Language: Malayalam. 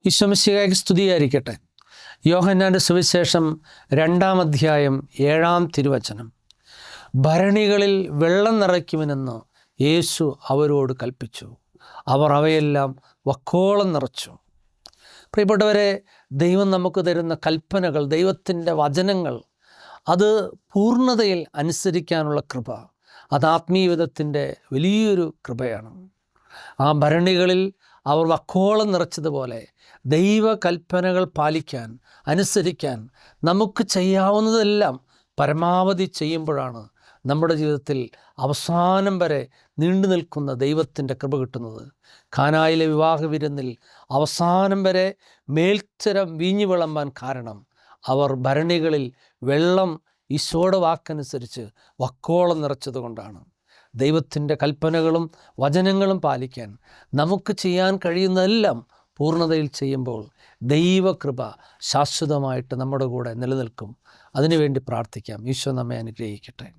ഈശോ മിശിഹായ്ക്ക് സ്തുതിയായിരിക്കട്ടെ. യോഹന്നാൻ്റെ സുവിശേഷം 2-ാം അധ്യായം 7-ാം തിരുവചനം. ഭരണികളിൽ വെള്ളം നിറയ്ക്കുമെന്ന് യേശു അവരോട് കൽപ്പിച്ചു. അവർ അവയെല്ലാം വക്കോളം നിറച്ചു. പ്രിയപ്പെട്ടവരെ, ദൈവം നമുക്ക് തരുന്ന കൽപ്പനകൾ, ദൈവത്തിൻ്റെ വചനങ്ങൾ, അത് പൂർണ്ണതയിൽ അനുസരിക്കാനുള്ള കൃപ, അത് ആത്മീയവിധത്തിൻ്റെ വലിയൊരു കൃപയാണ്. ആ ഭരണികളിൽ അവർ വക്കോളം നിറച്ചതുപോലെ ദൈവകൽപ്പനകൾ പാലിക്കാൻ, അനുസരിക്കാൻ നമുക്ക് ചെയ്യാവുന്നതെല്ലാം പരമാവധി ചെയ്യുമ്പോഴാണ് നമ്മുടെ ജീവിതത്തിൽ അവസാനം വരെ നീണ്ടു നിൽക്കുന്ന ദൈവത്തിൻ്റെ കൃപ കിട്ടുന്നത്. കാനായിലെ വിവാഹ വിരുന്നിൽ അവസാനം വരെ മേൽത്തരം വീഞ്ഞു വിളമ്പാൻ കാരണം അവർ ഭരണികളിൽ വെള്ളം ഈശോയുടെ വാക്കനുസരിച്ച് വക്കോളം നിറച്ചതുകൊണ്ടാണ്. ദൈവത്തിൻ്റെ കൽപ്പനകളും വചനങ്ങളും പാലിക്കാൻ നമുക്ക് ചെയ്യാൻ കഴിയുന്നതെല്ലാം പൂർണ്ണതയിൽ ചെയ്യുമ്പോൾ ദൈവകൃപ ശാശ്വതമായിട്ട് നമ്മുടെ കൂടെ നിലനിൽക്കും. അതിനുവേണ്ടി പ്രാർത്ഥിക്കാം. ഈശോ നമ്മെ അനുഗ്രഹിക്കട്ടെ.